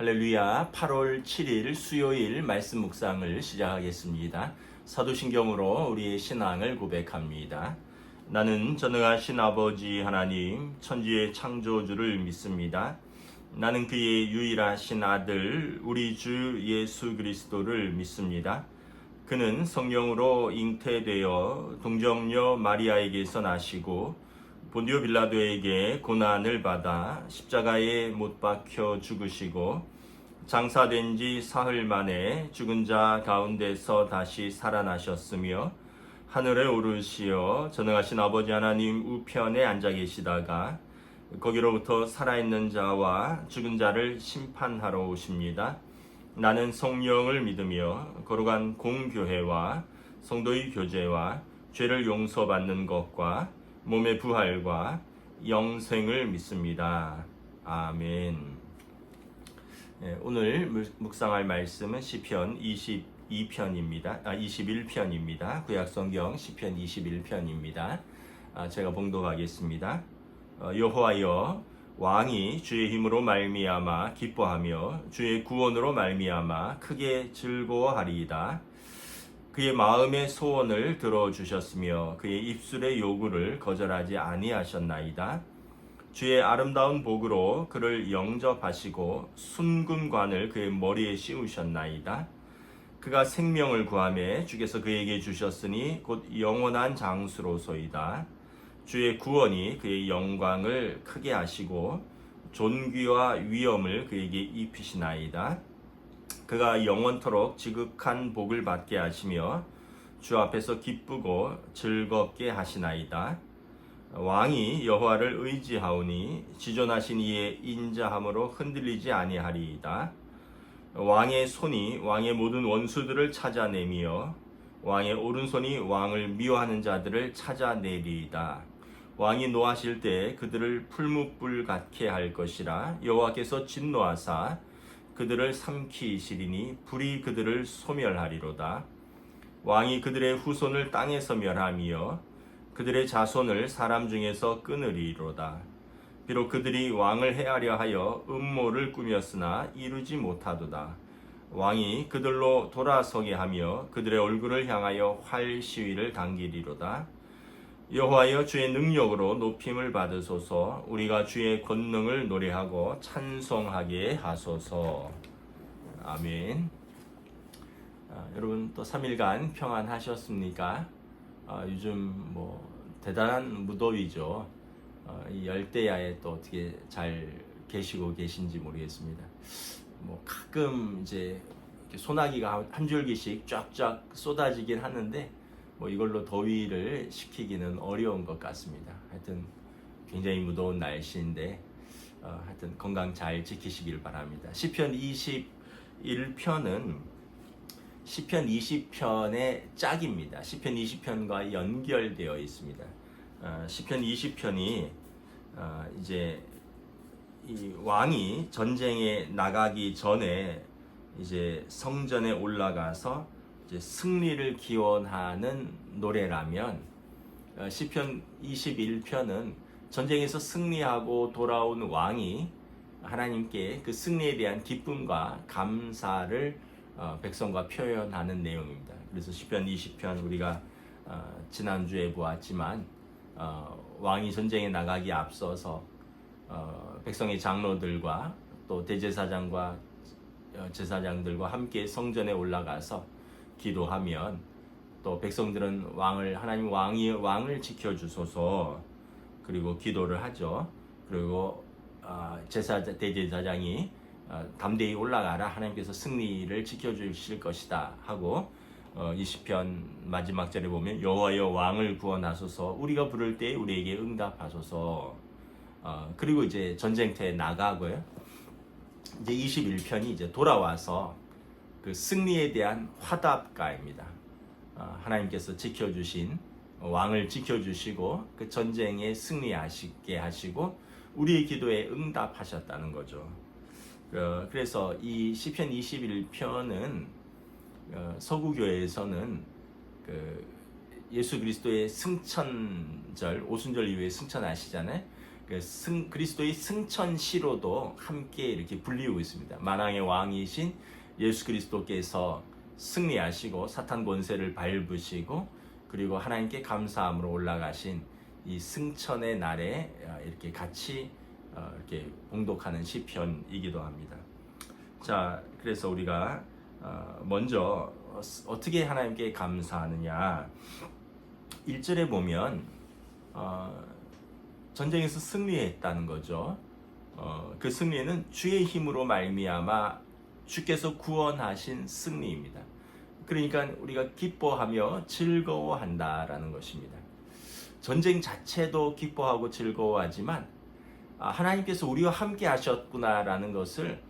할렐루야. 8월 7일 수요일 말씀 묵상을 시작하겠습니다. 사도신경으로 우리의 신앙을 고백합니다. 나는 전능하신 아버지 하나님 천지의 창조주를 믿습니다. 나는 그의 유일하신 아들 우리 주 예수 그리스도를 믿습니다. 그는 성령으로 잉태되어 동정녀 마리아에게서 나시고 본디오 빌라도에게 고난을 받아 십자가에 못 박혀 죽으시고 장사된 지 사흘 만에 죽은 자 가운데서 다시 살아나셨으며 하늘에 오르시어 전능하신 아버지 하나님 우편에 앉아 계시다가 거기로부터 살아있는 자와 죽은 자를 심판하러 오십니다. 나는 성령을 믿으며 거룩한 공교회와 성도의 교제와 죄를 용서받는 것과 몸의 부활과 영생을 믿습니다. 아멘. 오늘 묵상할 말씀은 시편 21편입니다. 구약성경 시편 21편입니다. 제가 봉독하겠습니다. 여호와여, 왕이 주의 힘으로 말미암아 기뻐하며 주의 구원으로 말미암아 크게 즐거워하리이다. 그의 마음의 소원을 들어주셨으며 그의 입술의 요구를 거절하지 아니하셨나이다. 주의 아름다운 복으로 그를 영접하시고 순금관을 그의 머리에 씌우셨나이다. 그가 생명을 구하매 주께서 그에게 주셨으니 곧 영원한 장수로소이다. 주의 구원이 그의 영광을 크게 하시고 존귀와 위엄을 그에게 입히시나이다. 그가 영원토록 지극한 복을 받게 하시며 주 앞에서 기쁘고 즐겁게 하시나이다. 왕이 여호와를 의지하오니 지존하신 이의 인자함으로 흔들리지 아니하리이다. 왕의 손이 왕의 모든 원수들을 찾아내며 왕의 오른손이 왕을 미워하는 자들을 찾아내리이다. 왕이 노하실 때 그들을 풀무불 같게 할 것이라. 여호와께서 진노하사 그들을 삼키시리니 불이 그들을 소멸하리로다. 왕이 그들의 후손을 땅에서 멸하며 그들의 자손을 사람 중에서 끊으리로다. 비록 그들이 왕을 해하려 하여 음모를 꾸몄으나 이루지 못하도다. 왕이 그들로 돌아서게 하며 그들의 얼굴을 향하여 활 시위를 당기리로다. 여호와여, 주의 능력으로 높임을 받으소서. 우리가 주의 권능을 노래하고 찬송하게 하소서. 아멘. 여러분 또 3일간 평안하셨습니까? 요즘 대단한 무더위죠. 이 열대야에 또 어떻게 잘 계시고 계신지 모르겠습니다. 가끔 이제 소나기가 한 줄기씩 쫙쫙 쏟아지긴 하는데 이걸로 더위를 식히기는 어려운 것 같습니다. 하여튼 굉장히 무더운 날씨인데 하여튼 건강 잘 지키시길 바랍니다. 시편 21편은 시편 20편의 짝입니다. 시편 20편과 연결되어 있습니다. 시편 20편이 이제 이 왕이 전쟁에 나가기 전에 이제 성전에 올라가서 이제 승리를 기원하는 노래라면 시편 21편은 전쟁에서 승리하고 돌아온 왕이 하나님께 그 승리에 대한 기쁨과 감사를 백성과 표현하는 내용입니다. 그래서 시편 20편 우리가 지난주에 보았지만 왕이 전쟁에 나가기 앞서서 백성의 장로들과 또 대제사장과 제사장들과 함께 성전에 올라가서 기도하면 또 백성들은 하나님 왕을 지켜주소서 그리고 기도를 하죠. 그리고 대제사장이 담대히 올라가라, 하나님께서 승리를 지켜주실 것이다 하고 20편 마지막 절에 보면 여호와여, 왕을 구원하소서. 우리가 부를 때 우리에게 응답하소서. 그리고 이제 전쟁터에 나가고요. 이제 21편이 이제 돌아와서 그 승리에 대한 화답가입니다. 하나님께서 지켜주신 왕을 지켜주시고 그 전쟁에 승리하시게 하시고 우리의 기도에 응답하셨다는 거죠. 그래서 이 시편 21편은 서구교회에서는 그 예수 그리스도의 승천절, 오순절 이후에 승천하시잖아요. 그리스도의 승천시로도 함께 이렇게 불리우고 있습니다. 만왕의 왕이신 예수 그리스도께서 승리하시고 사탄 권세를 밟으시고 그리고 하나님께 감사함으로 올라가신 이 승천의 날에 이렇게 같이 이렇게 봉독하는 시편이기도 합니다. 자, 그래서 우리가 먼저 어떻게 하나님께 감사하느냐. 1절에 보면 전쟁에서 승리했다는 거죠. 그 승리는 주의 힘으로 말미암아 주께서 구원하신 승리입니다. 그러니까 우리가 기뻐하며 즐거워한다라는 것입니다. 전쟁 자체도 기뻐하고 즐거워하지만 하나님께서 우리와 함께 하셨구나라는 것을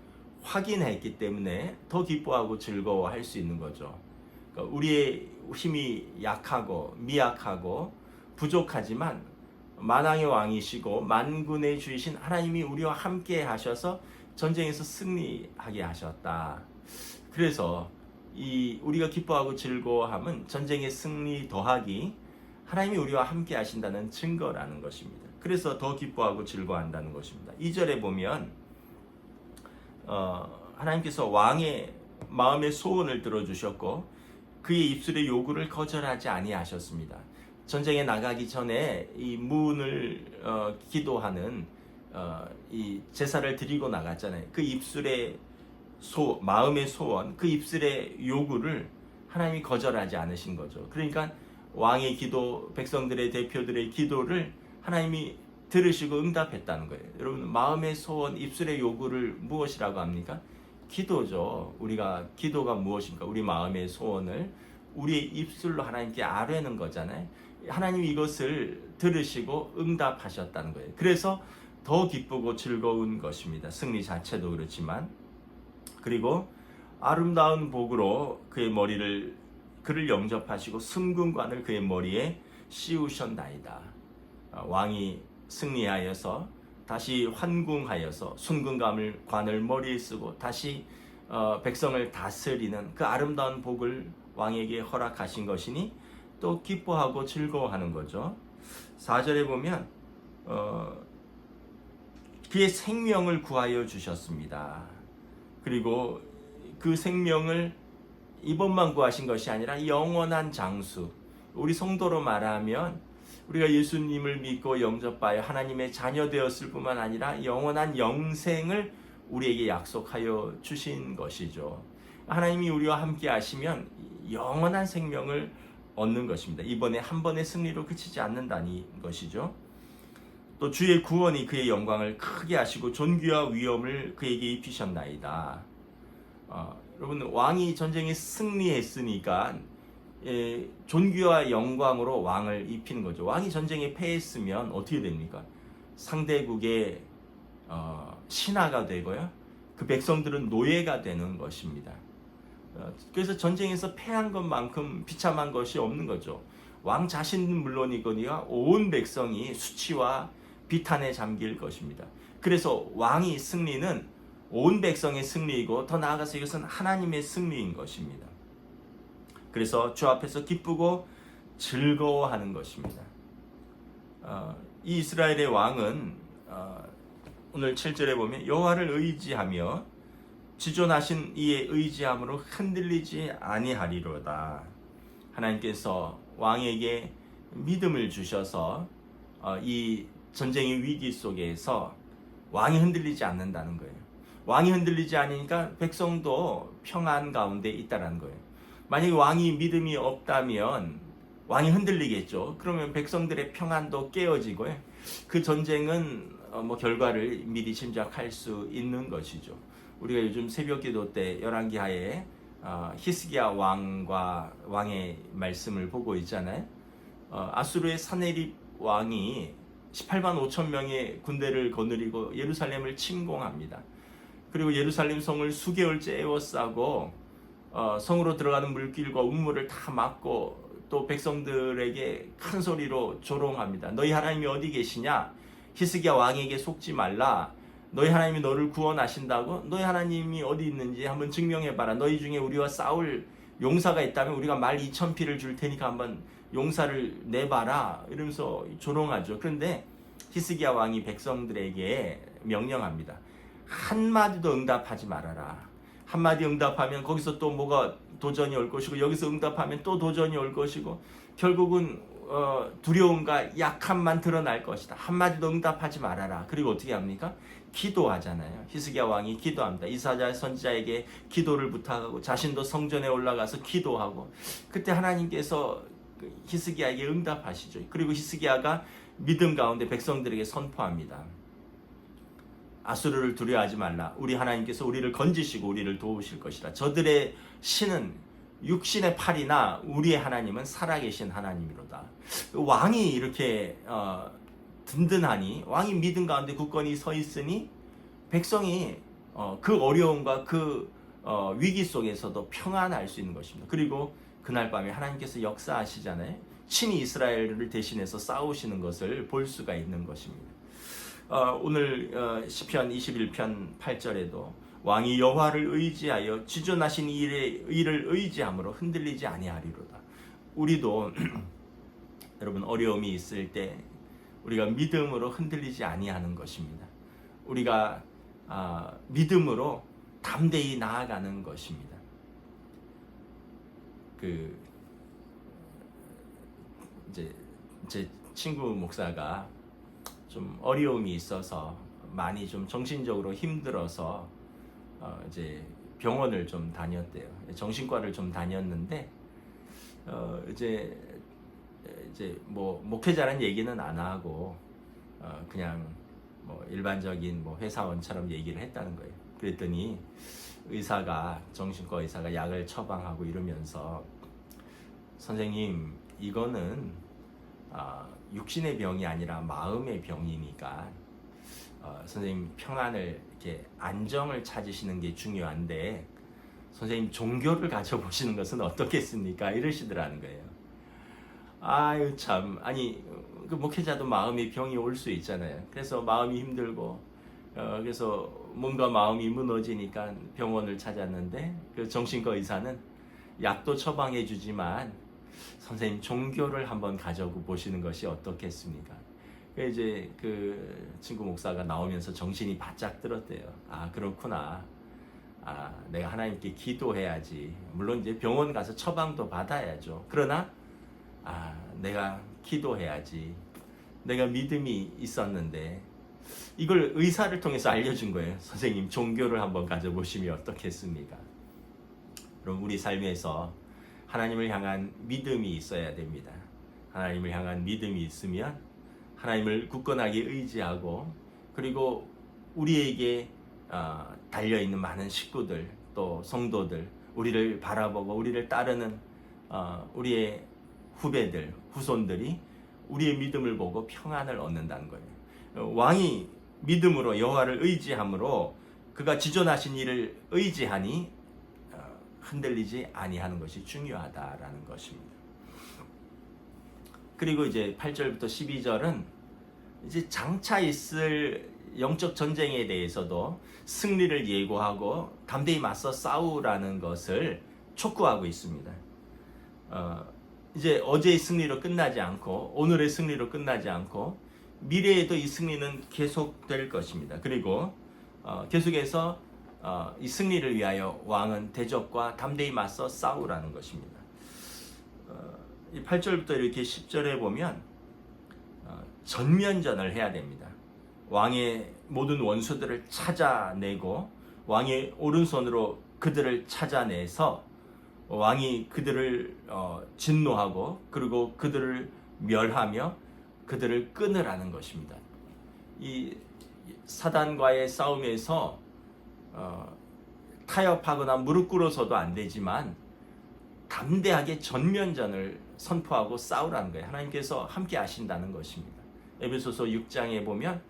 확인했기 때문에 더 기뻐하고 즐거워할 수 있는 거죠. 그러니까 우리의 힘이 약하고 미약하고 부족하지만 만왕의 왕이시고 만군의 주이신 하나님이 우리와 함께 하셔서 전쟁에서 승리하게 하셨다. 그래서 우리가 기뻐하고 즐거워함은 전쟁의 승리 더하기 하나님이 우리와 함께 하신다는 증거라는 것입니다. 그래서 더 기뻐하고 즐거워한다는 것입니다. 2절에 보면 하나님께서 왕의 마음의 소원을 들어주셨고 그의 입술의 요구를 거절하지 아니하셨습니다. 전쟁에 나가기 전에 이 문을 기도하는 이 제사를 드리고 나갔잖아요. 그 입술의 마음의 소원, 그 입술의 요구를 하나님이 거절하지 않으신 거죠. 그러니까 왕의 기도, 백성들의 대표들의 기도를 하나님이 들으시고 응답했다는 거예요. 여러분, 마음의 소원, 입술의 요구를 무엇이라고 합니까? 기도죠. 우리가 기도가 무엇인가? 우리 마음의 소원을 우리의 입술로 하나님께 아뢰는 거잖아요. 하나님이 이것을 들으시고 응답하셨다는 거예요. 그래서 더 기쁘고 즐거운 것입니다. 승리 자체도 그렇지만. 그리고 아름다운 복으로 그를 영접하시고 승금관을 그의 머리에 씌우셨나이다. 왕이 승리하여서 다시 환궁하여서 순금관을 머리에 쓰고 다시 백성을 다스리는 그 아름다운 복을 왕에게 허락하신 것이니 또 기뻐하고 즐거워하는 거죠. 4절에 보면 그의 생명을 구하여 주셨습니다. 그리고 그 생명을 이번만 구하신 것이 아니라 영원한 장수, 우리 성도로 말하면 우리가 예수님을 믿고 영접하여 하나님의 자녀 되었을 뿐만 아니라 영원한 영생을 우리에게 약속하여 주신 것이죠. 하나님이 우리와 함께 하시면 영원한 생명을 얻는 것입니다. 이번에 한 번의 승리로 그치지 않는다는 것이죠. 또 주의 구원이 그의 영광을 크게 하시고 존귀와 위엄을 그에게 입히셨나이다. 여러분, 왕이 전쟁에 승리했으니까 존귀와 영광으로 왕을 입히는 거죠. 왕이 전쟁에 패했으면 어떻게 됩니까? 상대국의 신하가 되고요. 그 백성들은 노예가 되는 것입니다. 그래서 전쟁에서 패한 것만큼 비참한 것이 없는 거죠. 왕 자신은 물론이거니와 온 백성이 수치와 비탄에 잠길 것입니다. 그래서 왕의 승리는 온 백성의 승리이고 더 나아가서 이것은 하나님의 승리인 것입니다. 그래서 주 앞에서 기쁘고 즐거워하는 것입니다. 이 이스라엘의 왕은 오늘 7절에 보면 여호와를 의지하며 지존하신 이의 의지함으로 흔들리지 아니하리로다. 하나님께서 왕에게 믿음을 주셔서 이 전쟁의 위기 속에서 왕이 흔들리지 않는다는 거예요. 왕이 흔들리지 않으니까 백성도 평안 가운데 있다는 거예요. 만약에 왕이 믿음이 없다면 왕이 흔들리겠죠. 그러면 백성들의 평안도 깨어지고요. 그 전쟁은 결과를 미리 짐작할 수 있는 것이죠. 우리가 요즘 새벽기도 때 열왕기하에 히스기야 왕의 말씀을 보고 있잖아요. 아수르의 사네립 왕이 18만 5천 명의 군대를 거느리고 예루살렘을 침공합니다. 그리고 예루살렘 성을 수개월째 에워싸고 성으로 들어가는 물길과 운물을 다 막고 또 백성들에게 큰 소리로 조롱합니다. 너희 하나님이 어디 계시냐? 히스기야 왕에게 속지 말라. 너희 하나님이 너를 구원하신다고? 너희 하나님이 어디 있는지 한번 증명해봐라. 너희 중에 우리와 싸울 용사가 있다면 우리가 말 2,000피를 줄 테니까 한번 용사를 내봐라. 이러면서 조롱하죠. 그런데 히스기야 왕이 백성들에게 명령합니다. 한마디도 응답하지 말아라. 한마디 응답하면 거기서 또 뭐가 도전이 올 것이고, 여기서 응답하면 또 도전이 올 것이고, 결국은 두려움과 약함만 드러날 것이다. 한마디도 응답하지 말아라. 그리고 어떻게 합니까? 기도하잖아요. 히스기야 왕이 기도합니다. 이사야 선지자에게 기도를 부탁하고 자신도 성전에 올라가서 기도하고, 그때 하나님께서 히스기야에게 응답하시죠. 그리고 히스기야가 믿음 가운데 백성들에게 선포합니다. 아수르를 두려워하지 말라. 우리 하나님께서 우리를 건지시고 우리를 도우실 것이라. 저들의 신은 육신의 팔이나 우리의 하나님은 살아계신 하나님이로다. 왕이 이렇게 든든하니, 왕이 믿음 가운데 굳건히 서 있으니 백성이 그 어려움과 그 위기 속에서도 평안할 수 있는 것입니다. 그리고 그날 밤에 하나님께서 역사하시잖아요. 친히 이스라엘을 대신해서 싸우시는 것을 볼 수가 있는 것입니다. 오늘 시편 21편 8절에도 왕이 여호와를 의지하여 지존하신 이를 의지함으로 흔들리지 아니하리로다. 우리도 여러분, 어려움이 있을 때 우리가 믿음으로 흔들리지 아니하는 것입니다. 우리가 믿음으로 담대히 나아가는 것입니다. 이제 제 친구 목사가 좀 어려움이 있어서 많이 좀 정신적으로 힘들어서 이제 병원을 좀 다녔대요. 정신과를 좀 다녔는데 이제 뭐 목회자란 얘기는 안 하고 그냥 뭐 일반적인 뭐 회사원처럼 얘기를 했다는 거예요. 그랬더니 정신과 의사가 약을 처방하고 이러면서, 선생님, 이거는 육신의 병이 아니라 마음의 병이니까 선생님 평안을, 이렇게 안정을 찾으시는 게 중요한데 선생님 종교를 가져보시는 것은 어떻겠습니까? 이러시더라는 거예요. 아유 참, 아니 그 목회자도 마음의 병이 올 수 있잖아요. 그래서 마음이 힘들고 그래서 몸과 마음이 무너지니까 병원을 찾았는데, 그 정신과 의사는 약도 처방해 주지만 선생님 종교를 한번 가져보시는 것이 어떻겠습니까? 이제 그 친구 목사가 나오면서 정신이 바짝 들었대요. 아, 그렇구나. 내가 하나님께 기도해야지. 물론 이제 병원 가서 처방도 받아야죠. 그러나 내가 기도해야지. 내가 믿음이 있었는데 이걸 의사를 통해서 알려준 거예요. 선생님, 종교를 한번 가져보시면 어떻겠습니까? 그럼 우리 삶에서 하나님을 향한 믿음이 있어야 됩니다. 하나님을 향한 믿음이 있으면 하나님을 굳건하게 의지하고, 그리고 우리에게 달려있는 많은 식구들, 또 성도들, 우리를 바라보고 우리를 따르는 우리의 후배들, 후손들이 우리의 믿음을 보고 평안을 얻는다는 거예요. 왕이 믿음으로 여호와를 의지함으로 그가 지존하신 이를 의지하니 흔들리지 아니하는 것이 중요하다라는 것입니다. 그리고 이제 8절부터 12절은 이제 장차 있을 영적 전쟁에 대해서도 승리를 예고하고 담대히 맞서 싸우라는 것을 촉구하고 있습니다. 이제 어제의 승리로 끝나지 않고, 오늘의 승리로 끝나지 않고 미래에도 이 승리는 계속될 것입니다. 그리고 계속해서 이 승리를 위하여 왕은 대적과 담대히 맞서 싸우라는 것입니다. 이 8절부터 이렇게 10절에 보면 전면전을 해야 됩니다. 왕의 모든 원수들을 찾아내고 왕의 오른손으로 그들을 찾아내서 왕이 그들을 진노하고, 그리고 그들을 멸하며 그들을 끊으라는 것입니다. 이 사단과의 싸움에서 타협하거나 무릎 꿇어서도 안 되지만 담대하게 전면전을 선포하고 싸우라는 거예요. 하나님께서 함께 하신다는 것입니다. 에베소서 6장에 보면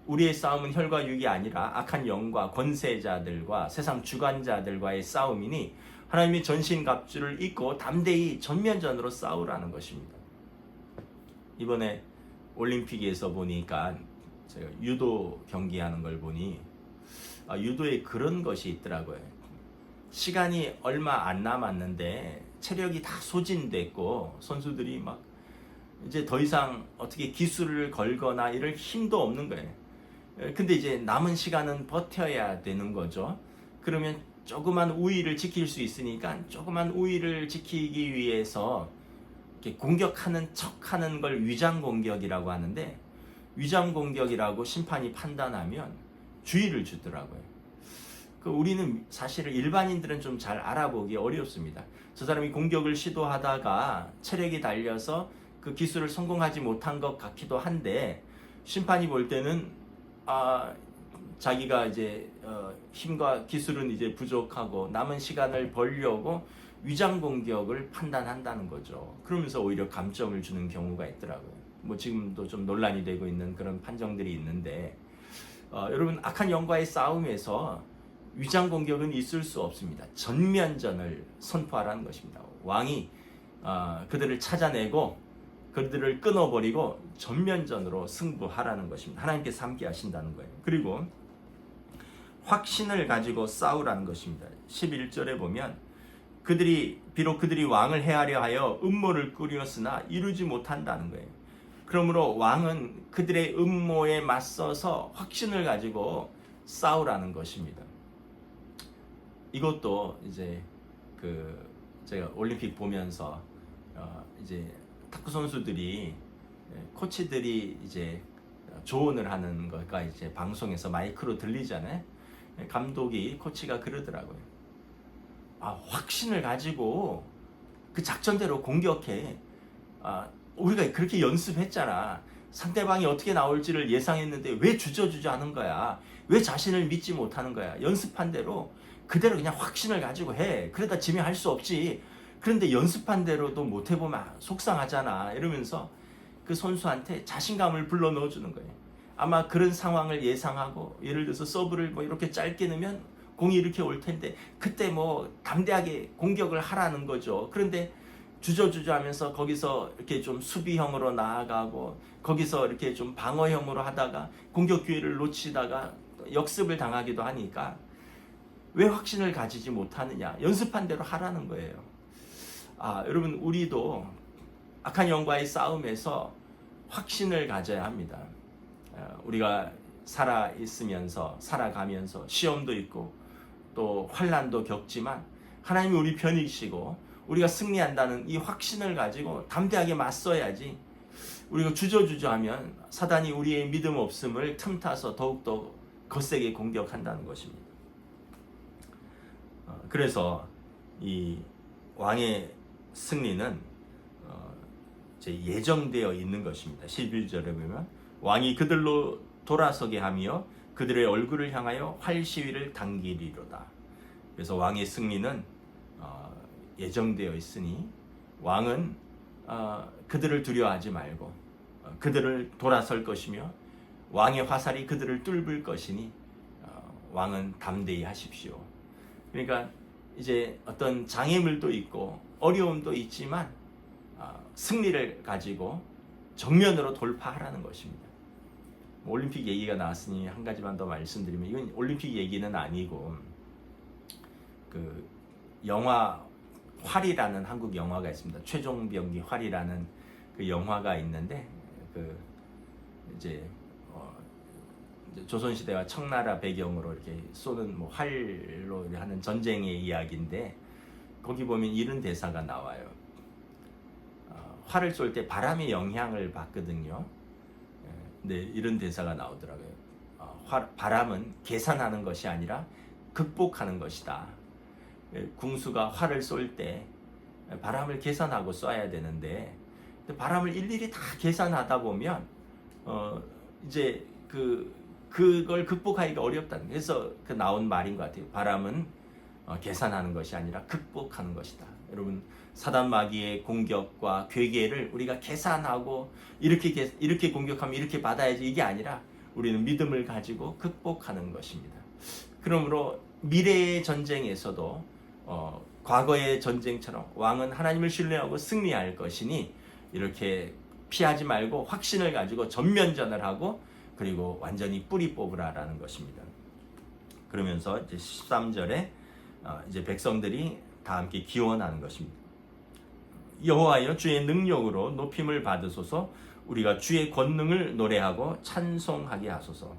우리의 싸움은 혈과 육이 아니라 악한 영과 권세자들과 세상 주관자들과의 싸움이니 하나님의 전신갑주를 입고 담대히 전면전으로 싸우라는 것입니다. 이번에 올림픽에서 보니까 제가 유도 경기하는 걸 보니 유도에 그런 것이 있더라고요. 시간이 얼마 안 남았는데 체력이 다 소진됐고 선수들이 막 이제 더 이상 어떻게 기술을 걸거나 이럴 힘도 없는 거예요. 근데 이제 남은 시간은 버텨야 되는 거죠. 그러면 조그만 우위를 지킬 수 있으니까 조그만 우위를 지키기 위해서 이렇게 공격하는 척하는 걸 위장 공격이라고 하는데, 위장 공격이라고 심판이 판단하면 주의를 주더라고요. 우리는 사실은 일반인들은 좀 잘 알아보기 어렵습니다. 저 사람이 공격을 시도하다가 체력이 달려서 그 기술을 성공하지 못한 것 같기도 한데, 심판이 볼 때는 자기가 이제 힘과 기술은 이제 부족하고 남은 시간을 벌려고 위장 공격을 판단한다는 거죠. 그러면서 오히려 감점을 주는 경우가 있더라고요. 뭐 지금도 좀 논란이 되고 있는 그런 판정들이 있는데, 여러분, 악한 영과의 싸움에서 위장 공격은 있을 수 없습니다. 전면전을 선포하라는 것입니다. 왕이 그들을 찾아내고 그들을 끊어버리고 전면전으로 승부하라는 것입니다. 하나님께서 함께 하신다는 거예요. 그리고 확신을 가지고 싸우라는 것입니다. 11절에 보면 비록 그들이 왕을 해하려 하여 음모를 꾸렸으나 이루지 못한다는 거예요. 그러므로 왕은 그들의 음모에 맞서서 확신을 가지고 싸우라는 것입니다. 이것도 이제 제가 올림픽 보면서 이제 탁구 선수들이, 코치들이 이제 조언을 하는 거가 이제 방송에서 마이크로 들리잖아요. 감독이, 코치가 그러더라고요. 확신을 가지고 그 작전대로 공격해. 우리가 그렇게 연습했잖아. 상대방이 어떻게 나올지를 예상했는데 왜 주저주저 하는 거야? 왜 자신을 믿지 못하는 거야? 연습한 대로 그대로 그냥 확신을 가지고 해. 그러다 지면 할 수 없지. 그런데 연습한 대로도 못 해보면 속상하잖아. 이러면서 그 선수한테 자신감을 불러 넣어주는 거예요. 아마 그런 상황을 예상하고, 예를 들어서 서브를 뭐 이렇게 짧게 넣으면 공이 이렇게 올 텐데 그때 뭐 담대하게 공격을 하라는 거죠. 그런데 주저주저 하면서 거기서 이렇게 좀 수비형으로 나아가고 거기서 이렇게 좀 방어형으로 하다가 공격 기회를 놓치다가 역습을 당하기도 하니까 왜 확신을 가지지 못하느냐? 연습한 대로 하라는 거예요. 여러분, 우리도 악한 영과의 싸움에서 확신을 가져야 합니다. 우리가 살아가면서 시험도 있고 또 환난도 겪지만 하나님이 우리 편이시고 우리가 승리한다는 이 확신을 가지고 담대하게 맞서야지, 우리가 주저주저하면 사단이 우리의 믿음 없음을 틈타서 더욱더 거세게 공격한다는 것입니다. 그래서 이 왕의 승리는 예정되어 있는 것입니다. 11절에 보면 왕이 그들로 돌아서게 하며 그들의 얼굴을 향하여 활시위를 당기리로다. 그래서 왕의 승리는 예정되어 있으니 왕은 그들을 두려워하지 말고 그들을 돌아설 것이며 왕의 화살이 그들을 뚫을 것이니 왕은 담대히 하십시오. 그러니까 이제 어떤 장애물도 있고 어려움도 있지만 승리를 가지고 정면으로 돌파하라는 것입니다. 올림픽 얘기가 나왔으니 한 가지만 더 말씀드리면, 이건 올림픽 얘기는 아니고 그 영화 활이라는 한국 영화가 있습니다. 최종병기 활이라는 그 영화가 있는데, 이제 조선시대와 청나라 배경으로 이렇게 쏘는 뭐 활로 하는 전쟁의 이야기인데, 거기 보면 이런 대사가 나와요. 활을 쏠 때 바람의 영향을 받거든요. 근데 이런 대사가 나오더라고요. 바람은 계산하는 것이 아니라 극복하는 것이다. 궁수가 활을 쏠 때 바람을 계산하고 쏴야 되는데, 바람을 일일이 다 계산하다 보면 이제 그걸 극복하기가 어렵다. 그래서 나온 말인 것 같아요. 바람은 계산하는 것이 아니라 극복하는 것이다. 여러분, 사단 마귀의 공격과 괴계를 우리가 계산하고 이렇게 공격하면 이렇게 받아야지, 이게 아니라 우리는 믿음을 가지고 극복하는 것입니다. 그러므로 미래의 전쟁에서도 과거의 전쟁처럼 왕은 하나님을 신뢰하고 승리할 것이니 이렇게 피하지 말고 확신을 가지고 전면전을 하고 그리고 완전히 뿌리 뽑으라라는 것입니다. 그러면서 이제 13절에 이제 백성들이 다 함께 기원하는 것입니다. 여호와여 주의 능력으로 높임을 받으소서. 우리가 주의 권능을 노래하고 찬송하게 하소서.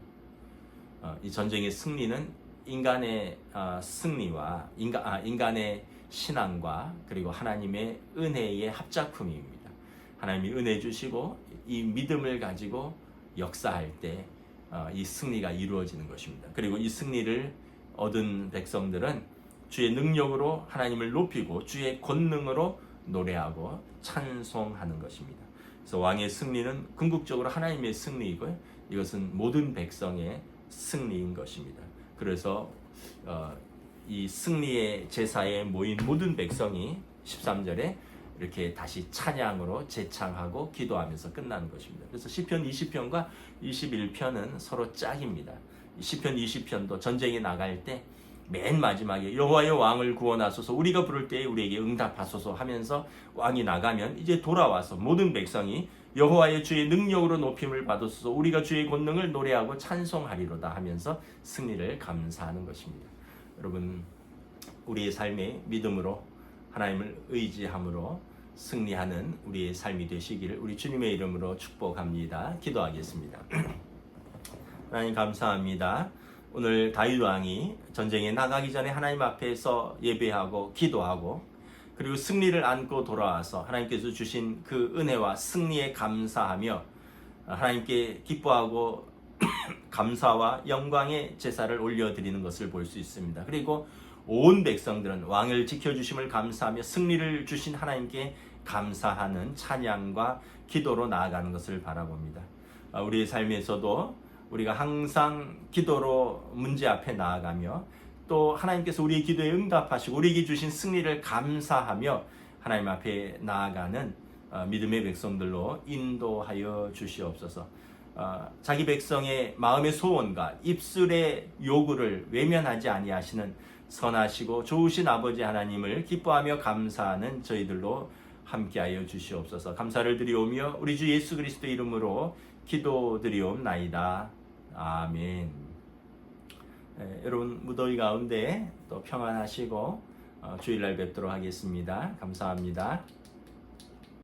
이 전쟁의 승리는 인간의 승리와 인간의 신앙과 그리고 하나님의 은혜의 합작품입니다. 하나님이 은혜 주시고 이 믿음을 가지고 역사할 때 이 승리가 이루어지는 것입니다. 그리고 이 승리를 얻은 백성들은 주의 능력으로 하나님을 높이고 주의 권능으로 노래하고 찬송하는 것입니다. 그래서 왕의 승리는 궁극적으로 하나님의 승리이고요. 이것은 모든 백성의 승리인 것입니다. 그래서 이 승리의 제사에 모인 모든 백성이 13절에 이렇게 다시 찬양으로 제창하고 기도하면서 끝나는 것입니다. 그래서 시편 20편과 21편은 서로 짝입니다. 시편 20편도 전쟁에 나갈 때 맨 마지막에 여호와여 왕을 구원하소서 우리가 부를 때에 우리에게 응답하소서 하면서 왕이 나가면 이제 돌아와서 모든 백성이 여호와의 주의 능력으로 높임을 받으소서 우리가 주의 권능을 노래하고 찬송하리로다 하면서 승리를 감사하는 것입니다. 여러분, 우리의 삶의 믿음으로 하나님을 의지함으로 승리하는 우리의 삶이 되시기를 우리 주님의 이름으로 축복합니다. 기도하겠습니다. 하나님 감사합니다. 오늘 다윗 왕이 전쟁에 나가기 전에 하나님 앞에서 예배하고 기도하고 그리고 승리를 안고 돌아와서 하나님께서 주신 그 은혜와 승리에 감사하며 하나님께 기뻐하고 감사와 영광의 제사를 올려드리는 것을 볼 수 있습니다. 그리고 온 백성들은 왕을 지켜주심을 감사하며 승리를 주신 하나님께 감사하는 찬양과 기도로 나아가는 것을 바라봅니다. 우리의 삶에서도 우리가 항상 기도로 문제 앞에 나아가며 또 하나님께서 우리의 기도에 응답하시고 우리에게 주신 승리를 감사하며 하나님 앞에 나아가는 믿음의 백성들로 인도하여 주시옵소서. 자기 백성의 마음의 소원과 입술의 요구를 외면하지 아니하시는 선하시고 좋으신 아버지 하나님을 기뻐하며 감사하는 저희들로 함께하여 주시옵소서. 감사를 드리오며 우리 주 예수 그리스도 이름으로 기도드리옵나이다. 아멘. 여러분 무더위 가운데 또 평안하시고 주일날 뵙도록 하겠습니다. 감사합니다.